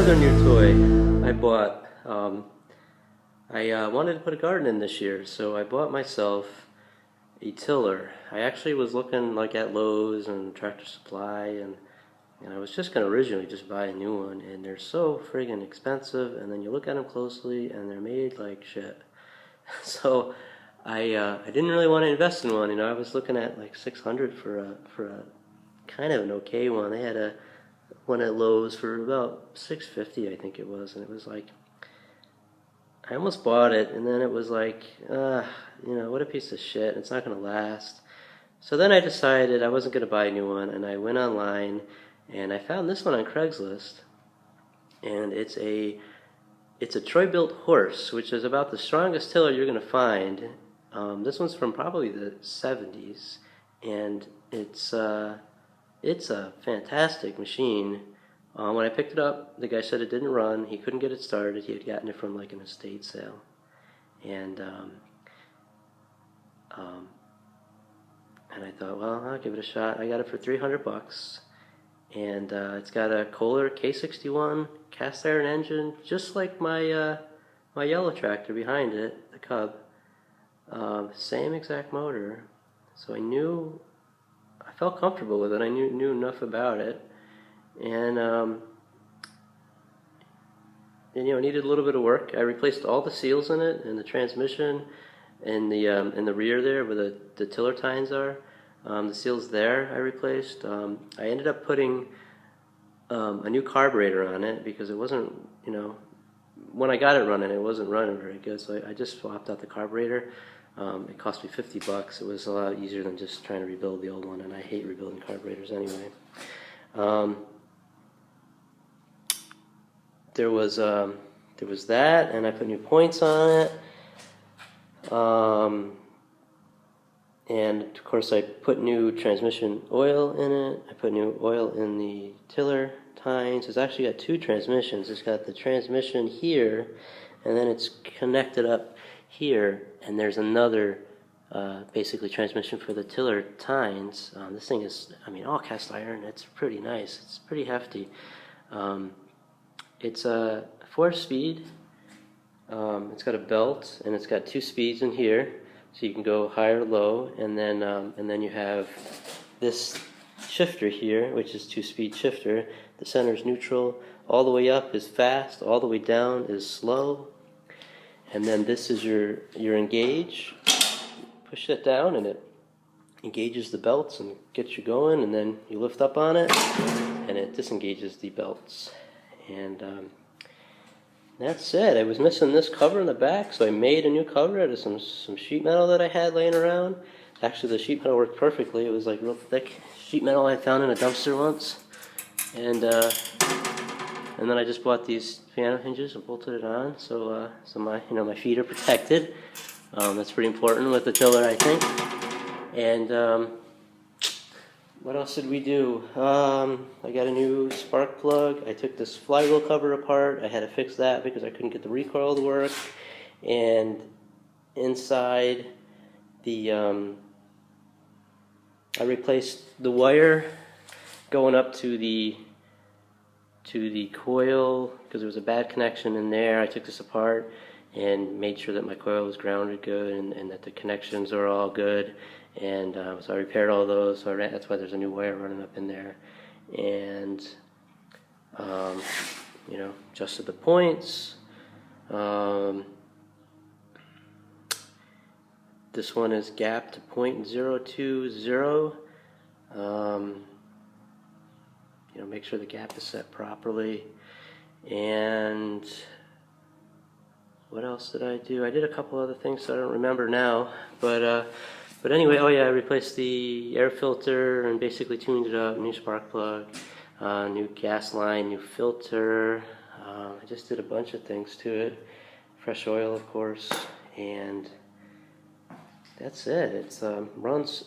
another new toy I bought. I wanted to put a garden in this year, so I bought myself a tiller. I actually was looking like at Lowe's and Tractor Supply, and I was just going to originally just buy a new one, and they're so friggin' expensive, and then you look at them closely, and they're made like shit. So I didn't really want to invest in one. I was looking at like 600 for a kind of an okay one. They had a one at Lowe's for about 650, I think it was, and it was like, I almost bought it, and then it was like, what a piece of shit, it's not going to last. So then I decided I wasn't going to buy a new one, and I went online, and I found this one on Craigslist, and it's a Bilt horse, which is about the strongest tiller you're going to find. This one's from probably the 70s, and it's a fantastic machine. When I picked it up, the guy said it didn't run. He couldn't get it started. He had gotten it from like an estate sale, and I thought, well, I'll give it a shot. I got it for $300, and it's got a Kohler K61 cast iron engine, just like my my yellow tractor behind it, the Cub. Same exact motor. So I felt comfortable with it. I knew enough about it, and it needed a little bit of work. I replaced all the seals in it, and the transmission, and in the rear there where the tiller tines are. The seals there I replaced. I ended up putting a new carburetor on it because it wasn't, when I got it running, it wasn't running very good. So I just swapped out the carburetor. It cost me $50. It was a lot easier than just trying to rebuild the old one, and I hate rebuilding carburetors anyway. There was that, and I put new points on it. And of course I put new transmission oil in it. I put new oil in the tiller tines. It's actually got two transmissions. It's got the transmission here, and then it's connected up here, and there's another basically transmission for the tiller tines. This thing is, all cast iron. It's pretty nice. It's pretty hefty. It's a 4-speed. It's got a belt, and it's got 2 speeds in here, so you can go high or low. And then you have this shifter here, which is 2-speed shifter. The center is neutral. All the way up is fast. All the way down is slow. And then this is your engage. Push that down, and it engages the belts and gets you going. And then you lift up on it, and it disengages the belts. And that's it. I was missing this cover in the back, so I made a new cover out of some sheet metal that I had laying around. Actually, the sheet metal worked perfectly. It was like real thick sheet metal I found in a dumpster once. And then I just bought these piano hinges and bolted it on, so my feet are protected. That's pretty important with the tiller, I think. And what else did we do? I got a new spark plug. I took this flywheel cover apart. I had to fix that because I couldn't get the recoil to work. And inside the I replaced the wire going up to the coil because there was a bad connection in there. I took this apart and made sure that my coil was grounded good and that the connections are all good. And so I repaired all those. So that's why there's a new wire running up in there. And adjusted the points. This one is gapped to 0.020. Make sure the gap is set properly. And what else did I do? I did a couple other things, so I don't remember now. But anyway, I replaced the air filter and basically tuned it up. New spark plug, new gas line, new filter. I just did a bunch of things to it. Fresh oil, of course, and that's it. It runs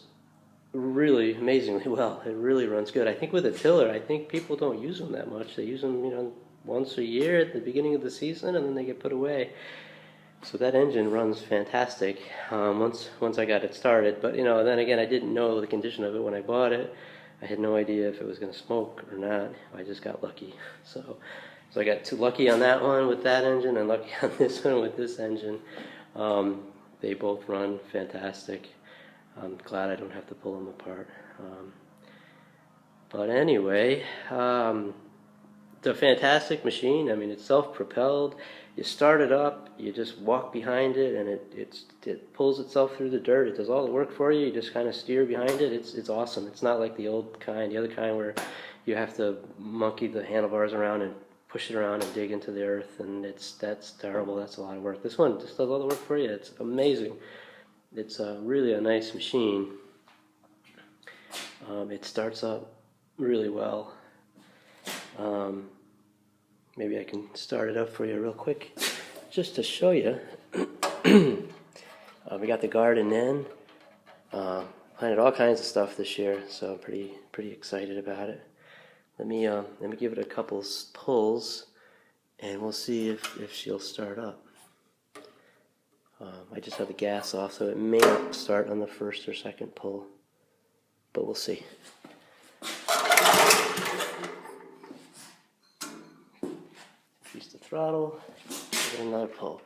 really amazingly well. It really runs good. I think with a tiller, I think people don't use them that much. They use them, once a year at the beginning of the season, and then they get put away. So that engine runs fantastic once I got it started. But then again, I didn't know the condition of it when I bought it. I had no idea if it was going to smoke or not. I just got lucky. So So I got too lucky on that one with that engine and lucky on this one with this engine. They both run fantastic. I'm glad I don't have to pull them apart. But anyway, it's a fantastic machine. I mean, it's self-propelled. You start it up, you just walk behind it, and it pulls itself through the dirt. It does all the work for you. You just kind of steer behind it. It's awesome. It's not like the old kind, the other kind where you have to monkey the handlebars around and push it around and dig into the earth, and that's terrible. That's a lot of work. This one just does all the work for you. It's amazing. It's really a nice machine. It starts up really well. Maybe I can start it up for you real quick just to show you. We got the garden in. Planted all kinds of stuff this year, so I'm pretty excited about it. Let me give it a couple pulls, and we'll see if she'll start up. I just have the gas off, so it may not start on the first or second pull, but we'll see. Increase the throttle, give it another pull.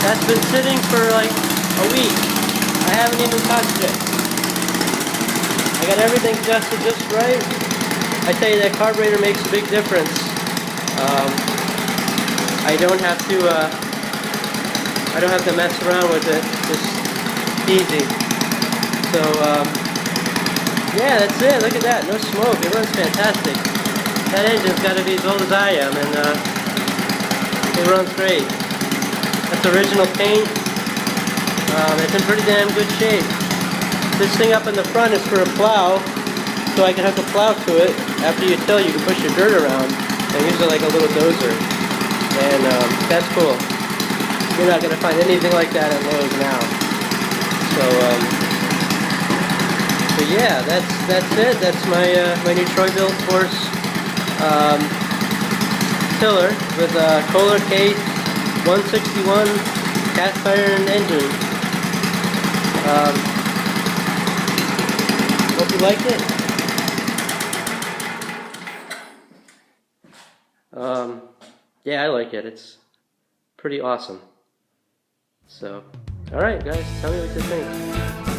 That's been sitting for like a week. I haven't even touched it. I got everything adjusted just right. I tell you, that carburetor makes a big difference. I don't have to mess around with it. Just easy. So yeah, that's it. Look at that. No smoke. It runs fantastic. That engine's got to be as old as I am, and it runs great. That's original paint. It's in pretty damn good shape. This thing up in the front is for a plow, so I can hook a plow to it. After you till, you can push your dirt around. I use it like a little dozer, and that's cool. You're not going to find anything like that at Lowe's now. So yeah, that's it. That's my new Bilt Force tiller with a Kohler case. 161 cast iron engine. Hope you like it. Yeah, I like it. It's pretty awesome. So, alright guys, tell me what you think.